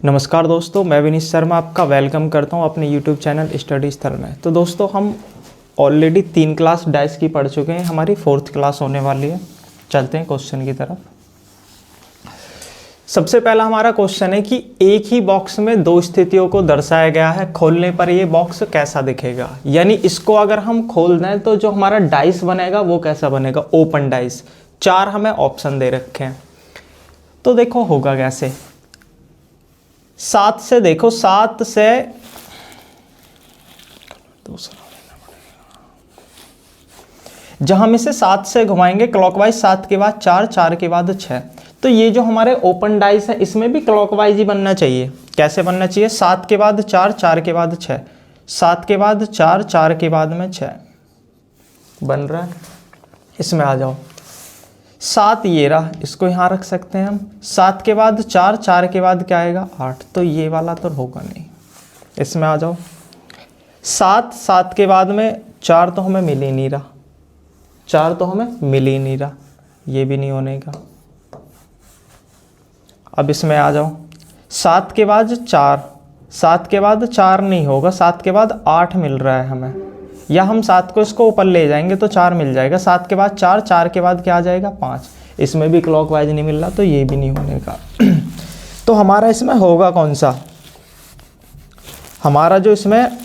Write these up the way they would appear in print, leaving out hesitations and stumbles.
नमस्कार दोस्तों, मैं विनीत शर्मा आपका वेलकम करता हूं अपने YouTube चैनल स्टडी स्थल में। तो दोस्तों, हम ऑलरेडी 3 क्लास डाइस की पढ़ चुके हैं, हमारी 4th क्लास होने वाली है। चलते हैं क्वेश्चन की तरफ। सबसे पहला हमारा क्वेश्चन है कि एक ही बॉक्स में 2 स्थितियों को दर्शाया गया है, खोलने पर ये बॉक्स कैसा दिखेगा। यानी इसको अगर हम खोल दें तो जो हमारा डाइस बनेगा वो कैसा बनेगा, ओपन डाइस। 4 हमें ऑप्शन दे रखे हैं। तो देखो होगा कैसे, 7 से देखो, 7 से जहां हम इसे 7 से घुमाएंगे क्लॉकवाइज, 7 के बाद 4, 4 के बाद 6। तो ये जो हमारे ओपन डाइस है इसमें भी क्लॉकवाइज ही बनना चाहिए। कैसे बनना चाहिए, 7 के बाद 4, 4 के बाद 6, 7 के बाद 4, 4 के बाद में 6 बन रहा है। इसमें आ जाओ, 7 ये रहा, इसको यहाँ रख सकते हैं हम। 7 के बाद 4, 4 के बाद क्या आएगा 8, तो ये वाला तो होगा नहीं। इसमें आ जाओ, 7, 7 के बाद में 4 तो हमें मिल ही नहीं रहा, 4 तो हमें मिल ही नहीं रहा, ये भी नहीं होने का। अब इसमें आ जाओ, 7 के बाद 4, 7 के बाद 4 नहीं होगा, 7 के बाद 8 मिल रहा है हमें, या हम 7 को इसको ऊपर ले जाएंगे तो 4 मिल जाएगा। 7 के बाद 4, 4 के बाद क्या आ जाएगा 5। इसमें भी क्लॉकवाइज नहीं मिल रहा, तो ये भी नहीं होने का। तो हमारा इसमें होगा कौन सा, हमारा जो इसमें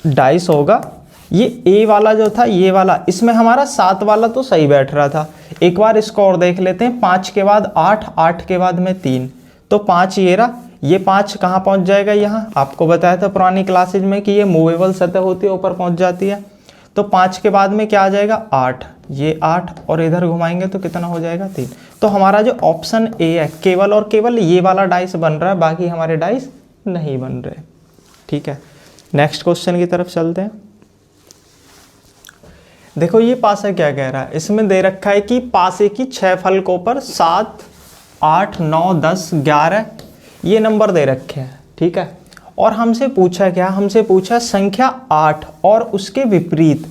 डाइस होगा ये ए वाला जो था, ये वाला। इसमें हमारा 7 वाला तो सही बैठ रहा था। एक बार इसको और देख लेते हैं। 5 के बाद 8, 8 के बाद में 3, तो 5 ये रहा। ये 5 कहाँ पहुँच जाएगा, यहाँ आपको बताया था पुरानी क्लासेज में कि ये मूवेबल सतह होती है, ऊपर पहुँच जाती है। तो 5 के बाद में क्या आ जाएगा 8, ये 8, और इधर घुमाएंगे तो कितना हो जाएगा 3। तो हमारा जो ऑप्शन ए है, केवल और केवल ये वाला डाइस बन रहा है, बाकी हमारे डाइस नहीं बन रहे। ठीक है, नेक्स्ट क्वेश्चन की तरफ चलते हैं। देखो ये पासा क्या कह रहा है, इसमें दे रखा है कि पासे की 6 फलकों पर 7, 8, 9, 10, 11 ये नंबर दे रखे हैं। ठीक है, और हमसे पूछा क्या, हमसे पूछा संख्या 8 और उसके विपरीत।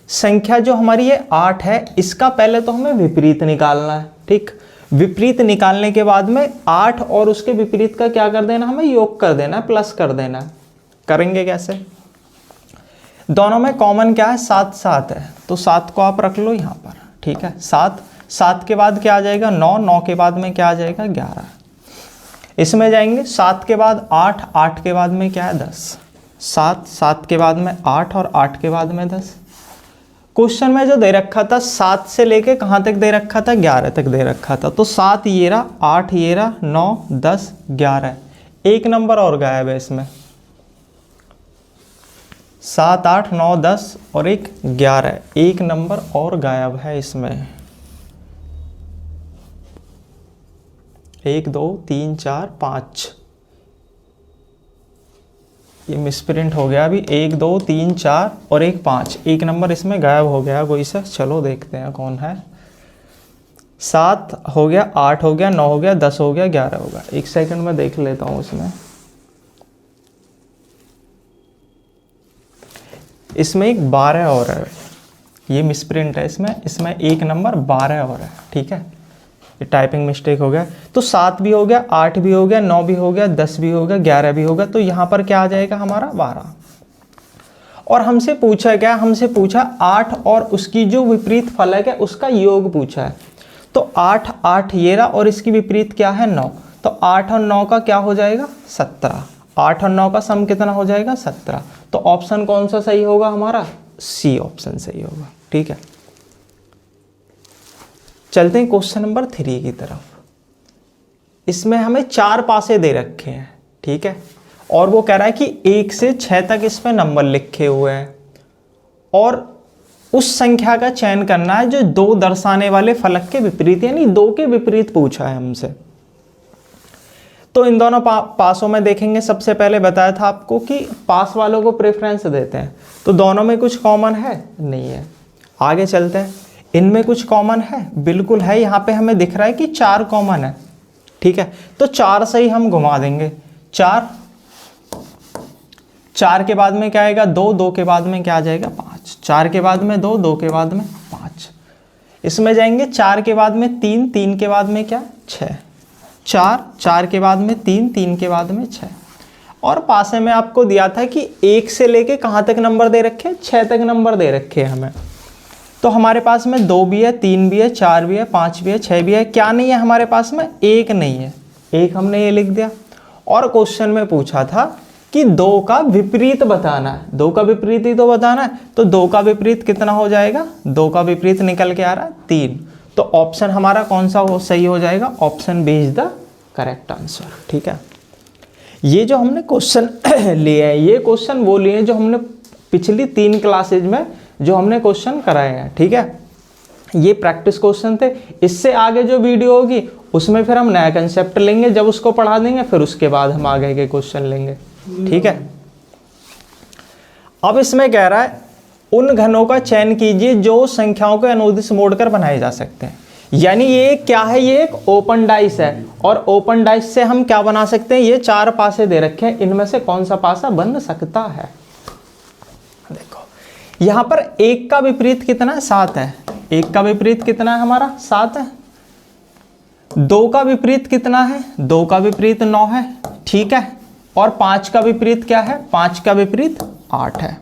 संख्या जो हमारी ये 8 है, इसका पहले तो हमें विपरीत निकालना है। ठीक, विपरीत निकालने के बाद में 8 और उसके विपरीत का क्या कर देना, हमें योग कर देना, प्लस कर देना। करेंगे कैसे, दोनों में कॉमन क्या है 7, 7 है, तो 7 को आप रख लो यहाँ पर। ठीक है, 7, 7 के बाद क्या आ जाएगा 9, 9 के बाद में क्या आ जाएगा 11। इसमें जाएंगे 7 के बाद 8, 8 के बाद में क्या है 10, 7, 7 के बाद में 8 और 8 के बाद में 10। क्वेश्चन में जो दे रखा था 7 से लेके कहाँ तक दे रखा था, 11 तक दे रखा था। तो 7 ये रहा, 8 ये रहा, 9, 10, 11, एक नंबर और गायब है इसमें। 7, 8, 9, 10 और एक 11, एक नंबर और गायब है इसमें। 1, 2, 3, 4, 5 ये मिसप्रिंट हो गया अभी। 1, 2, 3, 4 और एक 5, एक नंबर इसमें गायब हो गया कोई सा। चलो देखते हैं कौन है। 7 हो गया, 8 हो गया, 9 हो गया, 10 हो गया, 11 हो गया। एक सेकंड में देख लेता हूँ इसमें। इसमें एक 12 और है, ये मिसप्रिंट है इसमें। इसमें एक नंबर 12 और है। ठीक है, ये टाइपिंग मिस्टेक हो गया। तो 7 भी हो गया, 8 भी हो गया, 9 भी हो गया, 10 भी हो गया, 11 भी हो गया। तो यहाँ पर क्या आ जाएगा हमारा 12। और हमसे पूछा क्या, हमसे पूछा 8 और उसकी जो विपरीत फलक है उसका योग पूछा है। तो 8, 8 ये रहा, और इसकी विपरीत क्या है 9। तो 8 और 9 का क्या हो जाएगा 17। 8 और 9 का सम कितना हो जाएगा 17। तो ऑप्शन कौन सा सही होगा हमारा, सी ऑप्शन सही होगा। ठीक है, चलते हैं क्वेश्चन नंबर 3 की तरफ। इसमें हमें 4 पासे दे रखे हैं। ठीक है, और वो कह रहा है कि 1 से 6 तक इस पे नंबर लिखे हुए हैं, और उस संख्या का चयन करना है जो 2 दर्शाने वाले फलक के विपरीत, यानी 2 के विपरीत पूछा है हमसे। तो इन दोनों पासों में देखेंगे। सबसे पहले बताया था आपको कि पास वालों को प्रेफरेंस देते हैं, तो दोनों में कुछ कॉमन है नहीं है। आगे चलते हैं, इनमें कुछ कॉमन है, बिल्कुल है। यहाँ पे हमें दिख रहा है कि 4 कॉमन है। ठीक है, तो 4 से ही हम घुमा देंगे। 4, 4 के बाद में क्या आएगा 2, 2 के बाद में क्या आ जाएगा 5, 4 के बाद में 2, 2 के बाद में 5। इसमें जाएंगे 4 के बाद में 3, 3 के बाद में क्या 6, 4, 4 के बाद में 3, 3 के बाद में 6। और पासे में आपको दिया था कि 1 से लेके कहाँ तक नंबर दे रखे, 6 तक नंबर दे रखे हैं हमें। तो हमारे पास में 2 भी है, 3 भी है, 4 भी है, 5 भी है, 6 भी है। क्या नहीं है हमारे पास में, 1 नहीं है। 1 हमने ये लिख दिया। और क्वेश्चन में पूछा था कि 2 का विपरीत बताना है, 2 का विपरीत ही तो बताना है। तो 2 का विपरीत कितना हो जाएगा, 2 का विपरीत निकल के आ रहा है 3। तो ऑप्शन हमारा कौन सा सही हो जाएगा, option B is the correct answer. ठीक है, ये जो हमने क्वेश्चन लिए हैं, ये क्वेश्चन वो लिए हैं जो हमने पिछली 3 क्लासेज में जो हमने क्वेश्चन कराए हैं। ठीक है, ये प्रैक्टिस क्वेश्चन थे। इससे आगे जो वीडियो होगी उसमें फिर हम नया कंसेप्ट लेंगे, जब उसको पढ़ा देंगे फिर उसके बाद हम आगे के क्वेश्चन लेंगे। ठीक है, अब इसमें कह रहा है उन घनों का चयन कीजिए जो संख्याओं के अनुदिश मोड़कर बनाए जा सकते हैं। यानी ये क्या है, ये एक ओपन डाइस है और ओपन डाइस से हम क्या बना सकते हैं, ये 4 पासे दे रखे हैं, इनमें से कौन सा पासा बन सकता है। देखो यहां पर 1 का विपरीत कितना है, 7 है। 1 का विपरीत कितना है हमारा, 7 है। 2 का विपरीत कितना है, 2 का विपरीत 9 है। ठीक है, और 5 का विपरीत क्या है, 5 का विपरीत 8 है।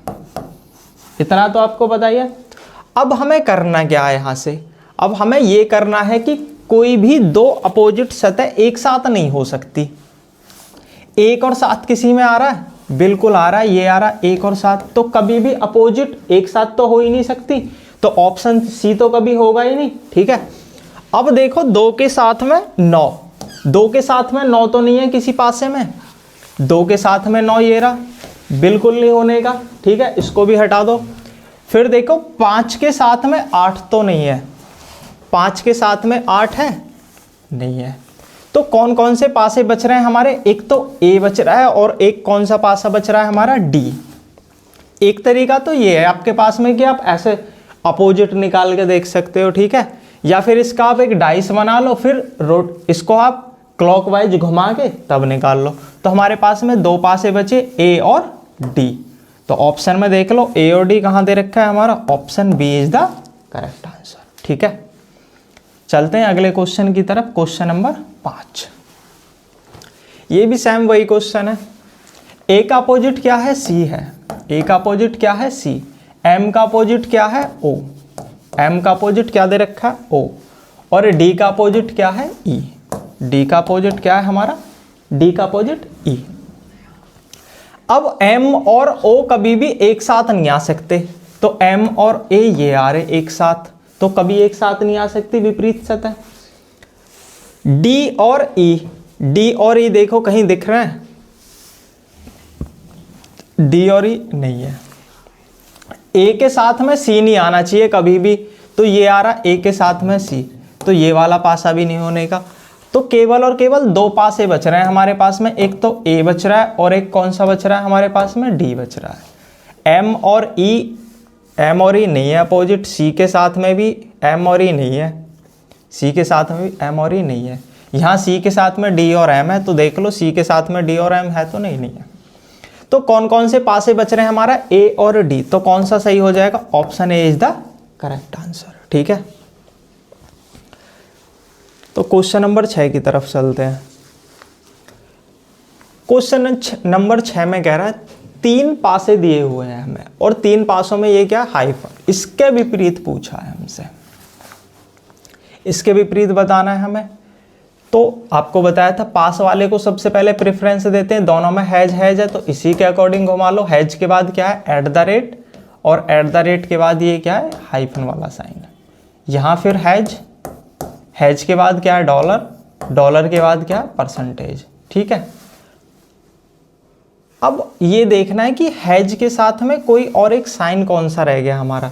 इतना तो आपको बताइए। अब हमें करना क्या है यहां से, अब हमें ये करना है कि कोई भी 2 अपोजिट सतह एक साथ नहीं हो सकती। 1 और 7 किसी में आ रहा है, बिल्कुल आ रहा है, ये आ रहा है 1 और 7, तो कभी भी अपोजिट एक साथ तो हो ही नहीं सकती। तो ऑप्शन सी तो कभी होगा ही नहीं। ठीक है, अब देखो 2 के साथ में 9, 2 के साथ में 9 तो नहीं है किसी पासे में, 2 के साथ में 9 ये रहा, बिल्कुल नहीं होने का। ठीक है, इसको भी हटा दो। फिर देखो 5 के साथ में 8 तो नहीं है, 5 के साथ में 8 है, नहीं है। तो कौन कौन से पासे बच रहे हैं हमारे, एक तो ए बच रहा है और एक कौन सा पासा बच रहा है हमारा, डी। एक तरीका तो ये है आपके पास में कि आप ऐसे अपोजिट निकाल के देख सकते हो। ठीक है, या फिर इसका आप एक डाइस बना लो, फिर इसको आप क्लॉकवाइज घुमा के तब निकाल लो। तो हमारे पास में 2 पासे बचे, ए और डी। तो ऑप्शन में देख लो ए और डी कहां दे रखा है हमारा, option B is the correct answer. ठीक है, चलते हैं अगले क्वेश्चन की तरफ, क्वेश्चन नंबर 5। ये भी सेम वही क्वेश्चन है। ए का अपोजिट क्या है, सी है। ए का अपोजिट क्या है, सी। एम का अपोजिट क्या है, ओ। एम का अपोजिट क्या दे रखा है, ओ। और डी का अपोजिट क्या है, ई। डी का अपोजिट क्या है हमारा, डी का अपोजिट ई। अब एम और ओ कभी भी एक साथ नहीं आ सकते, तो एम और ए ये आ रहे एक साथ, तो कभी एक साथ नहीं आ सकती विपरीत सतह। डी और ई, डी और ई देखो कहीं दिख रहे हैं, डी और ई नहीं है। ए के साथ में सी नहीं आना चाहिए कभी भी, तो ये आ रहा ए के साथ में सी, तो ये वाला पासा भी नहीं होने का। तो केवल और केवल 2 पासे बच रहे हैं हमारे पास में, एक तो ए बच रहा है और एक कौन सा बच रहा है हमारे पास में, डी बच रहा है। एम और ई, एम और ई नहीं है अपोजिट, सी के साथ में भी एम और ई नहीं है, सी के साथ में भी एम और ई नहीं है। यहाँ सी के साथ में डी और एम है, तो देख लो सी के साथ में डी और एम है तो नहीं है। तो कौन कौन से पासे बच रहे हैं हमारा, ए और डी, तो कौन सा सही हो जाएगा, option A is the correct answer. ठीक है, तो क्वेश्चन नंबर 6 की तरफ चलते हैं। क्वेश्चन नंबर 6 में कह रहा है 3 पासे दिए हुए हैं हमें और 3 पासों में ये क्या, हाइफन। इसके विपरीत पूछा है हमसे, इसके विपरीत बताना है हमें। तो आपको बताया था पास वाले को सबसे पहले प्रेफरेंस देते हैं, दोनों में हैज हैज है तो इसी के अकॉर्डिंग घुमा लो। हैज के बाद क्या है, एट द रेट, और एट द रेट के बाद ये क्या है, हाइफन वाला साइन है। यहाँ फिर हैज, हैज के बाद क्या है, डॉलर, डॉलर के बाद क्या है, परसेंटेज। ठीक है, अब ये देखना है कि हैज के साथ में कोई और एक साइन कौन सा रह गया हमारा,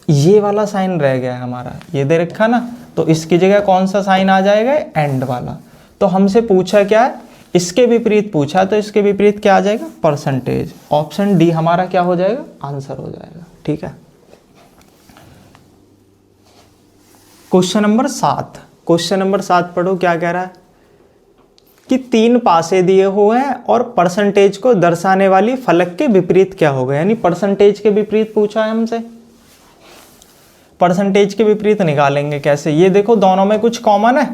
ये वाला साइन रह गया है हमारा, ये दे रखा ना, तो इसकी जगह कौन सा साइन आ जाएगा, एंड वाला। तो हमसे पूछा क्या है, इसके विपरीत पूछा, तो इसके विपरीत क्या आ जाएगा, परसेंटेज। ऑप्शन डी हमारा क्या हो जाएगा, आंसर हो जाएगा। ठीक है, क्वेश्चन नंबर 7। क्वेश्चन नंबर 7 पढ़ो, क्या कह रहा है कि 3 पासे दिए हुए हैं और परसेंटेज को दर्शाने वाली फलक के विपरीत क्या होगा, यानी परसेंटेज के विपरीत पूछा है हमसे। परसेंटेज के विपरीत निकालेंगे कैसे, ये देखो दोनों में कुछ कॉमन है,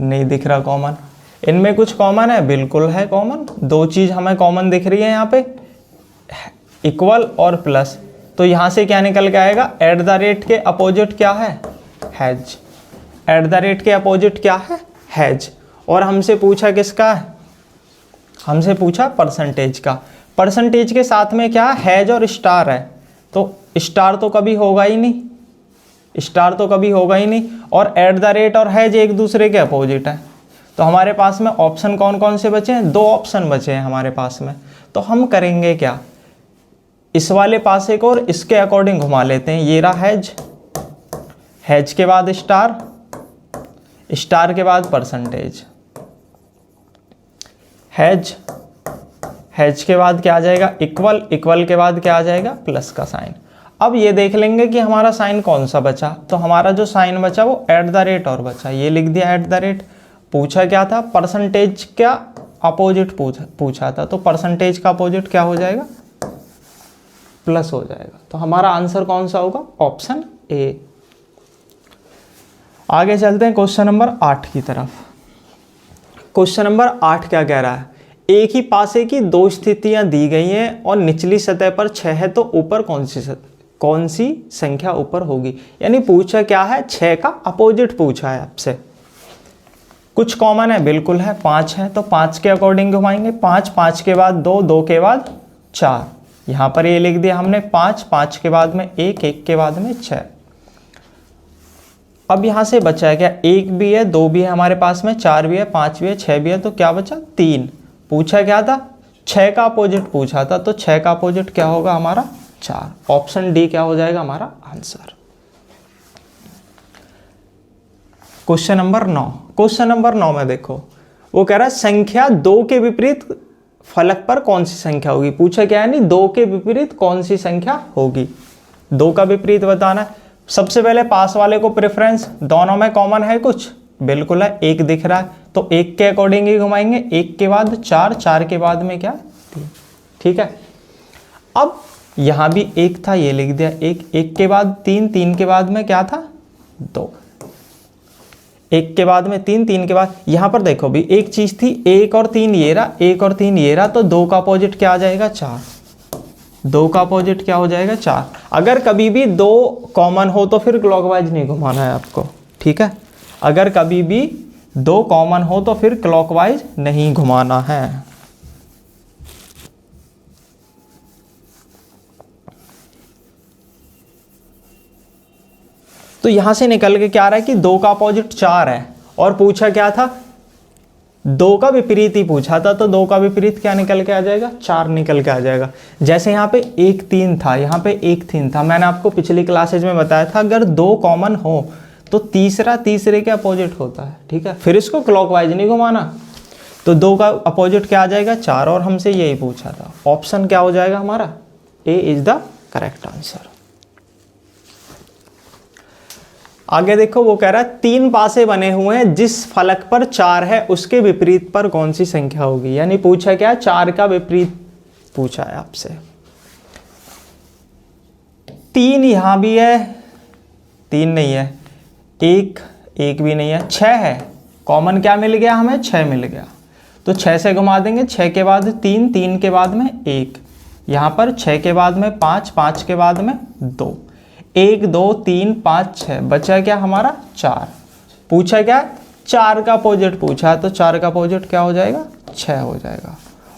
नहीं दिख रहा कॉमन। इनमें कुछ कॉमन है, बिल्कुल है कॉमन। दो चीज़ हमें कॉमन दिख रही है यहाँ पे, इक्वल और प्लस। तो यहाँ से क्या निकल के आएगा, एट द रेट के अपोजिट क्या है, हैज। एट द रेट के अपोजिट क्या है, हैज। और हमसे पूछा किसका है, हमसे पूछा परसेंटेज का। परसेंटेज के साथ में क्या हैज और स्टार है, तो स्टार तो कभी होगा ही नहीं, स्टार तो कभी होगा ही नहीं। और एट द रेट और हैज एक दूसरे के अपोजिट है। तो हमारे पास में ऑप्शन कौन कौन से बचे हैं, दो ऑप्शन बचे हैं हमारे पास में। तो हम करेंगे क्या, इस वाले पासे को और इसके अकॉर्डिंग घुमा लेते हैं। ये रहा हैज, हैज के बाद स्टार, स्टार के बाद परसेंटेज, हैज, हैज के बाद क्या आ जाएगा, इक्वल, इक्वल के बाद क्या आ जाएगा, प्लस का साइन। अब ये देख लेंगे कि हमारा साइन कौन सा बचा। तो हमारा जो साइन बचा वो एट द रेट और बचा, ये लिख दिया एट द रेट। पूछा क्या था, परसेंटेज क्या अपोजिट पूछा था, तो परसेंटेज का अपोजिट क्या हो जाएगा, प्लस हो जाएगा। तो हमारा आंसर कौन सा होगा, ऑप्शन ए। आगे चलते हैं क्वेश्चन नंबर 8 की तरफ। क्वेश्चन नंबर 8 क्या कह रहा है, एक ही पासे की दो स्थितियां दी गई हैं और निचली सतह पर 6 है, तो ऊपर कौन सी संख्या ऊपर होगी। यानी पूछा क्या है, 6 का अपोजिट पूछा है आपसे। कुछ कॉमन है, बिल्कुल है, 5 है, तो 5 के अकॉर्डिंग घुमाएंगे। 5, 5 के बाद 2, 2 के बाद 4। यहाँ पर ये लिख दिया हमने 5, 5 के बाद में 1, 1 के बाद में 6। अब यहाँ से बचा है क्या, 1 भी है, 2 भी है हमारे पास में, 4 भी है, 5 भी है, 6 भी है, तो क्या बचा, 3। पूछा क्या था, 6 का अपोजिट पूछा था, तो 6 का अपोजिट क्या होगा हमारा, 4। ऑप्शन डी क्या हो जाएगा हमारा answer. Question number 9। Question number 9 में देखो, वो कह रहा है संख्या 2 के विपरीत फलक पर कौन सी संख्या होगी। पूछा क्या है, नहीं 2 के विपरीत कौन सी संख्या होगी। 2 का विपरीत बताना है। सबसे पहले पास वाले को प्रेफरेंस, दोनों में कॉमन है कुछ, बिल्कुल है, 1 दिख रहा है, तो 1 के अकॉर्डिंग ही घुमाएंगे। 1 के बाद 4, 4 के बाद में क्या, 3। ठीक है, अब यहां भी 1 था, ये लिख दिया 1, 1 के बाद 3, 3 के बाद में क्या था, 2। 1 के बाद में 3, 3 के बाद, यहां पर देखो भी एक चीज थी, 1 और 3 ये रहा, 1 और 3 ये रहा, तो 2 का अपोजिट क्या आ जाएगा, 4। 2 का अपोजिट क्या हो जाएगा, 4। अगर कभी भी 2 कॉमन हो तो फिर क्लॉकवाइज नहीं घुमाना है आपको, ठीक है। अगर कभी भी 2 कॉमन हो तो फिर क्लॉकवाइज नहीं घुमाना है। तो यहां से निकल के क्या आ रहा है कि 2 का अपोजिट 4 है, और पूछा क्या था, 2 का विपरीत ही पूछा था, तो 2 का विपरीत क्या निकल के आ जाएगा, 4 निकल के आ जाएगा। जैसे यहाँ पे 1 3 था, यहाँ पे 1 3 था, मैंने आपको पिछली क्लासेज में बताया था अगर 2 कॉमन हो तो तीसरा तीसरे के अपोजिट होता है, ठीक है। फिर इसको क्लॉकवाइज नहीं घुमाना, तो 2 का अपोजिट क्या आ जाएगा, 4, और हमसे यही पूछा था। ऑप्शन क्या हो जाएगा हमारा, ए इज द करेक्ट आंसर। आगे देखो, वो कह रहा है 3 पासे बने हुए हैं, जिस फलक पर 4 है उसके विपरीत पर कौन सी संख्या होगी। यानी पूछा क्या, 4 का विपरीत पूछा है आपसे। 3 यहां भी है, 3 नहीं है, 1 भी नहीं है, 6 है, कॉमन क्या मिल गया हमें, 6 मिल गया, तो 6 से घुमा देंगे। 6 के बाद 3, 3 के बाद में 1, यहां पर 6 के बाद में 5, 5 के बाद में 2, 1 2 3 5 6, बचा क्या हमारा 4। पूछा क्या, 4 का अपोजिट पूछा, तो 4 का अपोजिट क्या हो जाएगा, 6 हो जाएगा।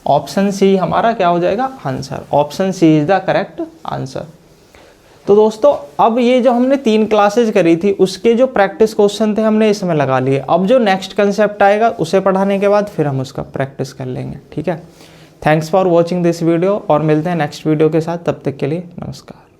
ऑप्शन सी हमारा क्या हो जाएगा आंसर। Option C is the correct answer. तो दोस्तों, अब ये जो हमने 3 क्लासेज करी थी उसके जो प्रैक्टिस क्वेश्चन थे हमने इसमें लगा लिए। अब जो नेक्स्ट कंसेप्ट आएगा उसे पढ़ाने के बाद फिर हम उसका प्रैक्टिस कर लेंगे, ठीक है। Thanks for watching this video, और मिलते हैं नेक्स्ट वीडियो के साथ, तब तक के लिए नमस्कार।